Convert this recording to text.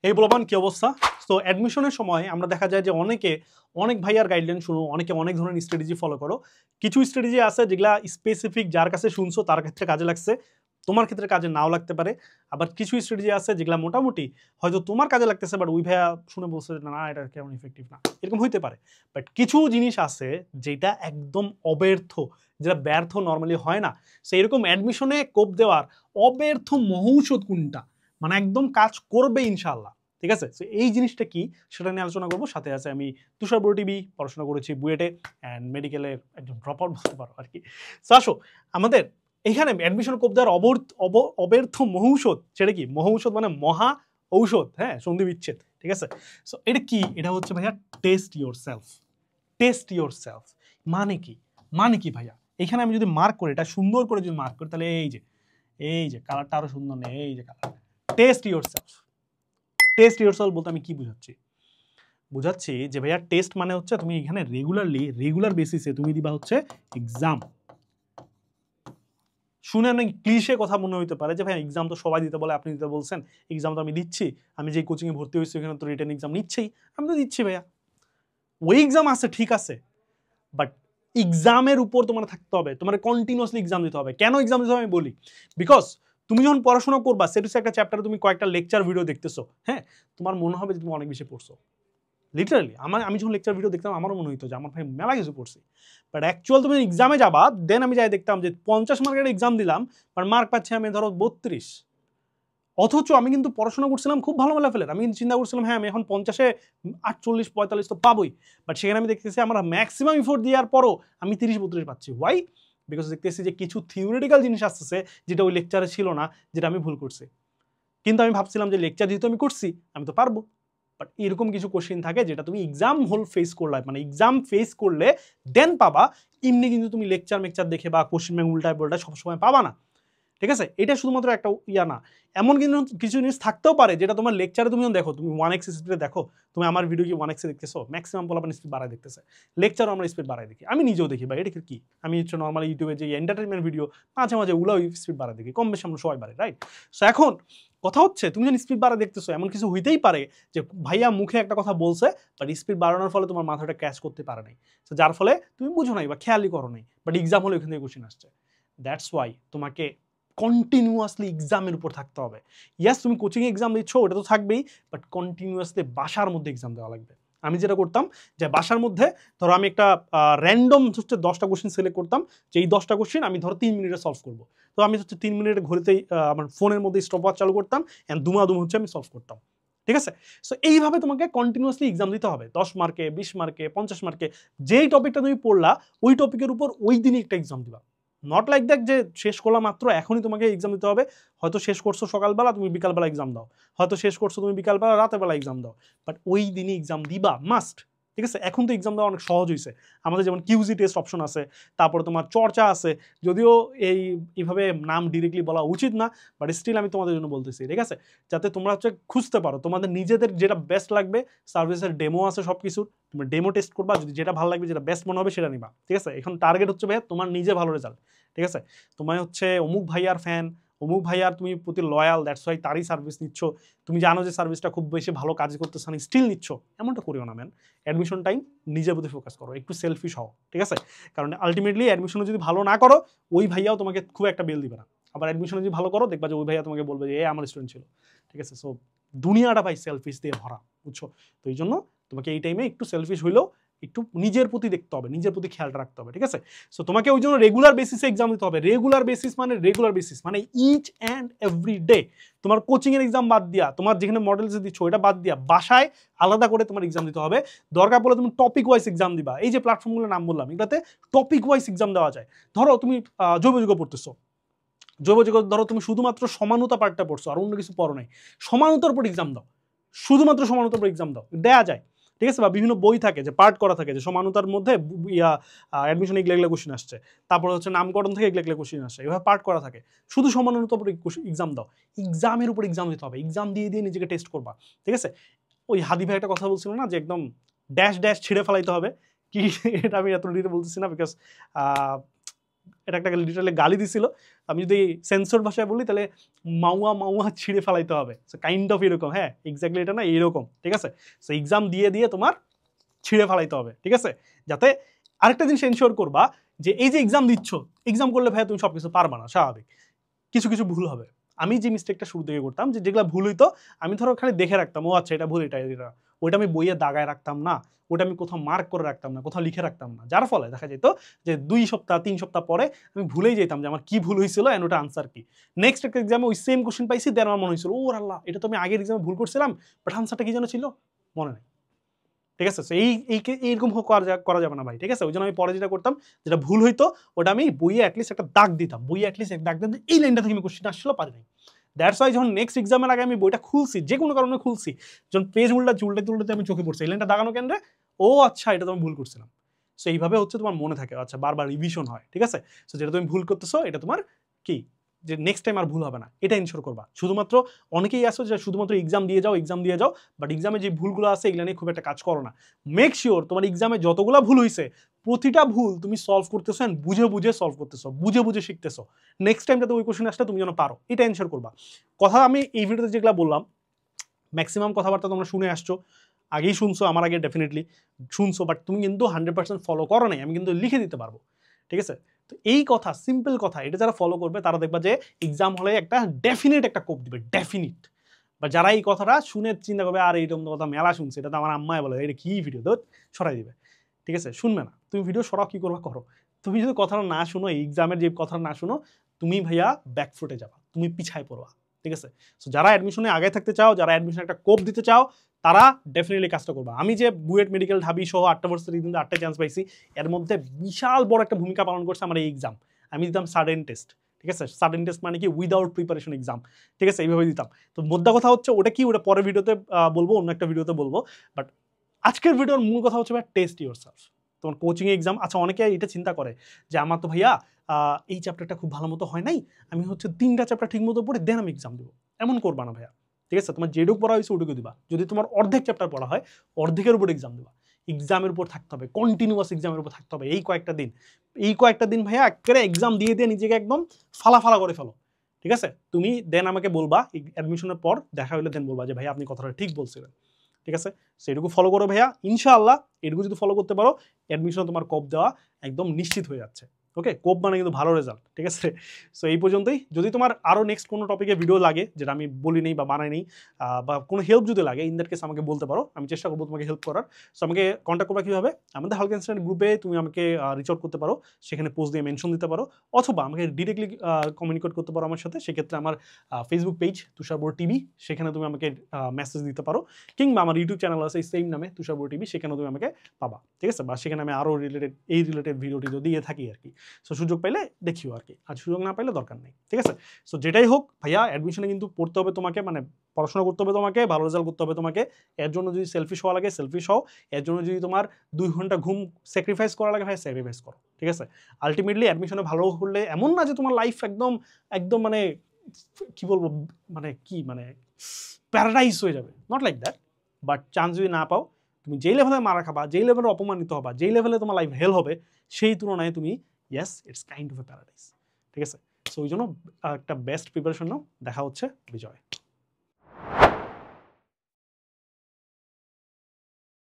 এই বলবান কি অবস্থা? তো অ্যাডমিশনের সময় আমরা দেখা যায় যে অনেক ভাইয়ার গাইডলাইন শুনো, অনেকে অনেক ধরনের স্ট্র্যাটেজি ফলো করো। কিছু স্ট্র্যাটেজি আছে যেগুলা স্পেসিফিক যার কাছে শুনছো তার ক্ষেত্রে কাজে লাগছে, তোমার ক্ষেত্রে কাজে নাও লাগতে পারে। আবার কিছু স্ট্র্যাটেজি আছে যেগুলা মোটামুটি হয়তো তোমার কাজে লাগতেছে, বাট ওই ভাইয়া শুনে বলছে না এটা কেমন ইফেক্টিভ না, এরকম হইতে পারে। বাট কিছু জিনিস আছে যেটা একদম অব্যর্থ, যেটা ব্যর্থ নর্মালি হয় না। সেই এরকম অ্যাডমিশনে কোপ দেওয়ার অব্যর্থ মহৌষধ কোনটা, মানে একদম কাজ করবে ইনশাল্লাহ। ঠিক আছে, তো এই জিনিসটা কি সেটা নিয়ে আলোচনা করবো। সাথে আছে আমি তুষার বড় টিভি, পড়াশোনা করেছি বুয়েটে অ্যান্ড মেডিকেলের একজন ড্রপ আউট বলতে পারো আর কি। তো আসো, আমাদের এখানে অ্যাডমিশন কোপ দেওয়ার অব্যর্থ মহৌষধ, সেটা কি? মহৌষধ মানে মহা ঔষধ, হ্যাঁ, সন্ধি বিচ্ছেদ। ঠিক আছে, সো এটা কি? এটা হচ্ছে ভাইয়া test your self. Test your self মানে কি? মানে কি ভাইয়া? এখানে আমি যদি মার্ক করি, এটা সুন্দর করে যদি মার্ক করি, তাহলে এই যে কালারটা আরো সুন্দর নেই, এই যে colour. Test your self. Test yourself বলতে আমি কি বুঝাচ্ছি যে ভাইয়া টেস্ট মানে হচ্ছে তুমি এখানে রেগুলার বেসিসে তুমি দিবা হচ্ছে এক্সাম। শুনে অনেক ক্লিশে কথা মনে হতে পারে যে ভাই এক্সাম তো সবাই দিতে বলে, আপনি দিতে বলছেন, এক্সাম তো আমি দিচ্ছি, আমি যে কোচিংয়ে ভর্তি হয়েছি ওখানে তো রিটেন এক্সাম নিচ্ছেই, আমি তো দিচ্ছি ভাইয়া। ওই এক্সাম আছে, ঠিক আছে, বাট এক্সামের উপর তোমার থাকতে হবে, তোমার কন্টিনিউয়াসলি এক্সাম দিতে হবে। কেন এক্সাম দিতে হবে আমি বলি। বিকজ তুমি যখন পড়াশোনা করবা, সেটা একটা চ্যাপ্টারে তুমি কয়েকটা লেকচার ভিডিও দেখতেছো, হ্যাঁ, তোমার মনে হবে যে তুমি অনেক বেশি পড়ছো। লিটারালি আমি যখন লেকচার ভিডিও দেখতাম আমারও মনে হতো যে আমার ভাই মেলা কিছু পড়ছি, বাট অ্যাকচুয়াল তুমি এক্সামে যাবা, দেন আমি যাই দেখতাম যে 50 মার্কের এক্সাম দিলাম, বাট মার্ক পাচ্ছি আমি ধরো 32। অথচ আমি কিন্তু পড়াশোনা করছিলাম খুব ভালো লেভেলের, আমি কিন্তু চিন্তা করছিলাম হ্যাঁ আমি এখন 50-এ 48-45 তো পাবোই, বাট সেখানে আমি দেখতেছি আমার ম্যাক্সিমাম ইফোর্ট দেওয়ার পরও আমি 30-32 পাচ্ছি। ওয়াই? বিকজ দেখতেছি যে কিছু থিওরিটিক্যাল জিনিস আসতেছে যেটা ওই লেকচারে ছিল না, যেটা আমি ভুল করছি। কিন্তু আমি ভাবছিলাম যে লেকচার যেহেতু আমি করছি আমি তো পারবো। বাট এরকম কিছু কোশ্চেন থাকে যেটা তুমি এক্সাম ফেস করলে, মানে এক্সাম ফেস করলে দেন পাবা। এমনি কিন্তু তুমি লেকচার দেখে বা কোশ্চেন ব্যাংক উল্টায় পাল্টায় সবসময় পাবা না। ঠিক আছে, এটা শুধুমাত্র একটা ইয়া না, এমন কিন্তু কিছু জিনিস থাকতেও পারে যেটা তোমার লেকচারে তুমি দেখো, তুমি 1x স্পিডে দেখো, তুমি আমার ভিডিও কি 1x দেখতেছো, ম্যাক্সিমাম পোলাপান স্পিড বাড়ায় দেখতেছে, লেকচারও আমরা স্পিড বাড়ায় দেখি, আমি নিজেও দেখি বা এটা কি, আমি হচ্ছে নর্মালি ইউটিউবে যে এন্টারটেনমেন্ট ভিডিও মাঝে মাঝে ওগুলো স্পিড বাড়ায় দেখি, কম বেশি আমরা সবাই বাড়ে, রাইট? সো এখন কথা হচ্ছে তুমি যখন স্পিড বাড়া দেখতেছো, এমন কিছু হইতেই পারে যে ভাইয়া মুখে একটা কথা বলছে, বাট স্পিড বাড়ানোর ফলে তোমার মাথাটা ক্যাচ করতে পারে নাই, তো যার ফলে তুমি বুঝো নাই বা খেয়ালই করো নাই, বাট এক্সাম হলে ওখান থেকে কোশ্চেন আসছে। দ্যাটস ওয়াই তোমাকে কন্টিনিউয়াসলি এক্সামের উপর থাকতে হবে। ইয়াস, তুমি কোচিংয়ে এক্সাম দিচ্ছ, ওটা তো থাকবেই, বাট কন্টিনিউয়াসলি বাসার মধ্যে এক্সাম দেওয়া লাগবে। আমি যেটা করতাম যে বাসার মধ্যে ধরো আমি একটা র্যান্ডম হচ্ছে 10টা কোশ্চেন সিলেক্ট করতাম, যে এই 10টা কোশ্চেন আমি ধরো 3 মিনিটে সলভ করবো। তো আমি হচ্ছে 3 মিনিটে ঘড়িতেই আমার ফোনের মধ্যে স্টপ ওয়াচ চালু করতাম অ্যান্ড দুমাদুম হচ্ছে আমি সলভ করতাম। ঠিক আছে, সো এইভাবে তোমাকে কন্টিনিউয়াসলি এক্সাম দিতে হবে, 10 মার্কে, 20 মার্কে, 50 মার্কে। যেই টপিকটা তুমি পড়লা ওই টপিকের উপর ওই দিনই একটা এক্সাম দিবা। নট লাইক দ্যাট যে শেষ করলাম মাত্র এখনই তোমাকে এক্সাম দিতে হবে। হয়তো শেষ করছো সকালবেলা, তুমি বিকালবেলা এক্সাম দাও, হয়তো শেষ করছো তুমি বিকালবেলা, রাতের বেলা এক্সাম দাও, বাট ওই দিনই এক্সাম দিবা মাস্ট। ঠিক আছে, এখন তো এক্সাম দেওয়া অনেক সহজ হয়েছে, আমাদের যেমন কিউজি টেস্ট অপশন আছে, তারপরে তোমার চর্চা আছে, যদিও এইভাবে নাম ডিরেক্টলি বলা উচিত না, বাট স্টিল আমি তোমাদের জন্য বলতেছি, ঠিক আছে, যাতে তোমরা হচ্ছে খুঁজতে পারো তোমাদের নিজেদের যেটা বেস্ট লাগবে। সার্ভিসের ডেমো আছে সব কিছুর, তুমি ডেমো টেস্ট করবা, যদি যেটা ভালো লাগবে, যেটা বেস্ট মনে হবে সেটা নিবা। ঠিক আছে, এখন টার্গেট হচ্ছে ভাইয়া তোমার নিজে ভালো রেজাল্ট। ঠিক আছে, তোমার হচ্ছে অমুক ভাইয়ার ফ্যান, অমুক ভাইয়ার তুমি প্রতি লয়াল, দ্যাটস ওয়াই তারই সার্ভিস নিচ্ছ, তুমি জানো যে সার্ভিসটা খুব বেশি ভালো কাজ করতেছে না, স্টিল নিচ্ছ, এমনটা করিও না ম্যান। অ্যাডমিশন টাইম নিজের প্রতি ফোকাস করো, একটু সেলফিশ হও। ঠিক আছে, কারণ আলটিমেটলি অ্যাডমিশনে যদি ভালো না করো, ওই ভাইয়াও তোমাকে খুব একটা বেল দিবে না। আবার অ্যাডমিশনে যদি ভালো করো, দেখবা যে ওই ভাইয়া তোমাকে বলবে যে এ আমার স্টুডেন্ট ছিল। ঠিক আছে, সো দুনিয়াটা ভাই সেলফিশ দিয়ে ভরা, বুঝছো? তো এই জন্য তোমাকে এই টাইমে একটু সেলফিশ হইলেও একটু নিজের প্রতি দেখতে হবে, নিজের প্রতি খেয়াল রাখতে হবে। ঠিক আছে, সো তোমাকে ওই জন্য রেগুলার বেসিসে এক্সাম দিতে হবে। রেগুলার বেসিস মানে ইচ অ্যান্ড এভরি ডে। তোমার কোচিং এর এক্সাম বাদ দিয়া, তোমার যেখানে মডেলস দিচ্ছ ওটা বাদ দিয়া, বাসায় আলাদা করে তোমার এক্সাম দিতে হবে। দরকার পড়লে তুমি টপিক ওয়াইজ এক্সাম দিবা। এই যে প্ল্যাটফর্মগুলোর নাম বললাম, এগুলোতে টপিক ওয়াইজ এক্সাম দেওয়া যায়। ধরো তুমি জৈব যুগ পড়তেছো, জৈব যুগ ধরো তুমি শুধুমাত্র সমানুতা পার্টটা পড়ছো, আর অন্য কিছু পড়ো নাই, সমানুতার উপর এক্সাম দাও, শুধুমাত্র সমানুতার উপর এক্সাম দাও, দেয়া যায়। ঠিক আছে, বা বিভিন্ন বই থাকে যে পার্ট করা থাকে, যে সমানুতার মধ্যে অ্যাডমিশন এগুলো কোশ্চেন আসছে, তারপরে হচ্ছে নামকরণ থেকে এগুলো কোশ্চেন আসছে, এভাবে পার্ট করা থাকে। শুধু সমানুতার উপর এক্সাম দাও, এক্সামের উপর এক্সাম দিতে হবে, এক্সাম দিয়ে দিয়ে নিজেকে টেস্ট করবা। ঠিক আছে, ওই হাদি ভাই একটা কথা বলছিল না যে একদম ড্যাশ ড্যাশ ছিঁড়ে ফেলাইতে হবে কি, এটা আমি এত ডিটেলে বলতেছি না, বিকজ এটা একটা লিটারালি গালি দিছিল, আমি যদি সেন্সর ভাষায় বলি তাহলে মাউয়া মাউয়া ছিঁড়ে ফেলাইতে হবে, কাইন্ড অফ এরকম, হ্যাঁ এক্স্যাক্টলি এটা না এইরকম, ঠিক আছে। সো এক্সাম দিয়ে দিয়ে তোমার ছিঁড়ে ফেলাইতে হবে, ঠিক আছে। যাতে আরেকটা জিনিস এনশিওর করবা যে এই যে এক্সাম দিচ্ছ, এক্সাম করলে ভাইয়া তুমি সবকিছু পারবা না, স্বাভাবিক কিছু কিছু ভুল হবে। আমি যে মিস্টেকটা শুরু থেকে করতাম, যে যেগুলো ভুল হইতো আমি ধরো খালি দেখে রাখতাম, ও আচ্ছা এটা ভুল, এটা এটা, ওইটা আমি বইয়ে দাগায় রাখতাম না, ওটা আমি কোথাও মার্ক করে রাখতাম না, কোথাও লিখে রাখতাম না, যার ফলে দেখা যেত যে 2 সপ্তাহ 3 সপ্তাহ পরে আমি ভুলেই যেতাম যে আমার কি ভুল হয়েছিল এন্ড ওটা আনসার কি। নেক্সট একটা এক্সামে ওই সেম কোশ্চেন পাইছি, দেন আমার মনে হয়েছিল ও আল্লাহ এটা তো আমি আগের এক্সামে ভুল করছিলাম, বাট আনসারটা কি যেন ছিল মনে নেই, ঠিক আছে। এইরকম করা যাবে না ভাই, ঠিক আছে। ওই জন্য আমি পরে যেটা করতাম, যেটা ভুল হইতো ওটা আমি বইয়ে অ্যাটলিস্ট একটা দাগ দিতাম, বইয়ে অ্যাটলিস্ট এক দাগ দিতাম, এই লাইনটা থেকে আমি কোশ্চেন আসছিল পারি নাই। দ্যাটস ওয়াই যখন নেক্সট এক্সামের আগে আমি বইটা খুলছি, যে কোনো কারণে খুলছি, যখন পেজ উল্টাতে আমি চোখে পড়ছি এই লাইনটা দাগানো কেন রে, ও আচ্ছা এটা তো আমি ভুল করছিলাম। সো এইভাবে হচ্ছে তোমার মনে থাকে, আচ্ছা বারবার রিভিশন হয়, ঠিক আছে। সো যেটা তুমি ভুল করতেছো এটা তোমার কি, যে নেক্সট টাইম আর ভুল হবে না, এটা ইনশোর করবা। শুধুমাত্র অনেকেই আসো যে শুধুমাত্র এক্সাম দিয়ে যাও, বাট এক্সামে যে ভুলগুলো আছে এগুলো নিয়ে খুব একটা কাজ করো না। মেক শিওর তোমার এক্সামে যতগুলো ভুল হয়েছে প্রতিটা ভুল তুমি সলভ করতেছো, বুঝে বুঝে সলভ করতেছো, বুঝে বুঝে শিখতেছো। নেক্সট টাইম যাতে ওই কোশ্চেন আসলে তুমি যেন পারো, এটা ইনশোর করবা। কথা আমি এই ভিডিওতে যেগুলো বললাম ম্যাক্সিমাম কথাবার্তা তোমরা শুনে আসছো, আগেই শুনছো, আমার আগে ডেফিনেটলি শুনছো, বাট তুমি কিন্তু 100% ফলো করো নাই, আমি কিন্তু লিখে দিতে পারবো, ঠিক আছে। তো এই কথা, সিম্পল কথা, এটা যারা ফলো করবে তারা দেখবা যে এক্সাম হলে একটা ডেফিনেট একটা কোপ দিবে, ডেফিনিট। বা যারা এই কথাটা শুনে চিন্তা করবে আর এইরকম কথা মেলা শুনছে, এটা তো আমার আম্মায় বলে এটা কি ভিডিও, তো সরাই দিবে, ঠিক আছে। শুনবে না, তুমি ভিডিও সরাও, কি করবা করো। তুমি যদি কথাটা না শুনো, এক্সামের যে কথাটা না শুনো, তুমি ভাইয়া ব্যাকফুটে যাবা, তুমি পিছায় পড়বা, ঠিক আছে। সো যারা অ্যাডমিশনে আগে থাকতে চাও, যারা অ্যাডমিশনে একটা কোপ দিতে চাও, তারা ডেফিনেটলি কাজটা করবা। আমি যে বুয়েট মেডিকেল ঢাবি সহ 8টা ভার্সিটি কিন্তু 8টা চান্স পাইছি, এর মধ্যে বিশাল বড় একটা ভূমিকা পালন করছে আমার এই এক্সাম। আমি দিতাম সাডেন টেস্ট, ঠিক আছে। সাডেন টেস্ট মানে কি, উইদাউট প্রিপারেশন এক্সাম, ঠিক আছে, এইভাবে দিতাম। তো মোদ্দা কথা হচ্ছে ওটা কি, ওটা পরের ভিডিওতে বলবো, অন্য একটা ভিডিওতে বলবো। বাট আজকের ভিডিওর মূল কথা হচ্ছে ভাই টেস্ট ইউরসেলফ, তোমার কোচিং এক্সাম। আচ্ছা অনেকে এটা চিন্তা করে যে আমার তো ভাইয়া এই চ্যাপ্টারটা খুব ভালো মতো হয় নাই, আমি হচ্ছে 3টা চ্যাপ্টার ঠিক মতো পড়ে দেন আমি এক্সাম দেবো, এমন করবা না ভাইয়া, ঠিক আছে। তোমার যেটুকু পড়া হয়েছে ওটুকু দিবা। যদি তোমার অর্ধেক চ্যাপ্টার পড়া হয়, অর্ধেকের উপর এক্সাম দেবা, এক্সামের উপর থাকতে হবে, কন্টিনিউয়াস এক্সামের উপর থাকতে হবে। এই কয়েকটা দিন ভাইয়া একেবারে এক্সাম দিয়ে দিয়ে নিজেকে একদম ফালা করে ফেলো, ঠিক আছে। তুমি দেন আমাকে বলবা, অ্যাডমিশনের পর দেখা হলে দেন বলবা যে ভাইয়া আপনি কথাটা ঠিক বলছিলেন, ঠিক আছে। সেটুকু ফলো করো ভাইয়া, ইনশাআল্লাহ এটুকু যদি ফলো করতে পারো, অ্যাডমিশন তোমার কোপ দেওয়া একদম নিশ্চিত হয়ে যাচ্ছে। ওকে, কোপ মানে কিন্তু ভালো রেজাল্ট, ঠিক আছে। সো এই পর্যন্তই। যদি তোমার আরও নেক্সট কোনো টপিকে ভিডিও লাগে যেটা আমি বলি নেই বা বানাই নেই, বা কোনো হেল্প যদি লাগে, ইন দ্যাট কেস আমাকে বলতে পারো, আমি চেষ্টা করবো তোমাকে হেল্প করার। সো আমাকে কন্ট্যাক্ট করবা কীভাবে, আমাদের হালকা ইনস্ট্যান্ট গ্রুপে তুমি আমাকে রিচ আউট করতে পারো, সেখানে পোস্ট দিয়ে মেনশন দিতে পারো, অথবা আমাকে ডিরেক্টলি কমিউনিকেট করতে পারো আমার সাথে। সেক্ষেত্রে আমার ফেসবুক পেজ তুষার বড়ুয়া টিভি, সেখানে তুমি আমাকে মেসেজ দিতে পারো, কিংবা আমার ইউটিউব চ্যানেল আছে এই সেম নামে তুষার বড়ুয়া টিভি, সেখানে তুমি আমাকে পাবা, ঠিক আছে। বা সেখানে আমি আরও রিলেটেড ভিডিও টিডিও দিয়ে থাকি আর কি। সো সুযোগ পাইলে দেখিও আর কি, আর সুযোগ না পাইলে দরকার নেই, ঠিক আছে। সো যেটাই হোক ভাইয়া, অ্যাডমিশনে কিন্তু পড়তে হবে তোমাকে, মানে পড়াশোনা করতে হবে তোমাকে, ভালো রেজাল্ট করতে হবে তোমাকে। এর জন্য যদি সেলফিশ হওয়া লাগে সেলফিশ হও, এর জন্য যদি তোমার 2 ঘন্টা ঘুম স্যাক্রিফাইস করা লাগে ভাই স্যাক্রিফাইস করো, ঠিক আছে। আলটিমেটলি অ্যাডমিশনে ভালো করলে এমন না যে তোমার লাইফ একদম একদম মানে কি বলবো, মানে প্যারাডাইস হয়ে যাবে, not like that. But chance যদি না পাও, তুমি যেই লেভেলে মারা খাবা, যেই লেভেলে অপমানিত হবা, যেই লেভেলে তোমার লাইফ হেল হবে, সেই তুলনায় তুমি yes it's kind of A paradise, ঠিক আছে। সো ওই জন্য একটা বেস্ট প্রিপারেশন নাও। দেখা হচ্ছে, বিজয়।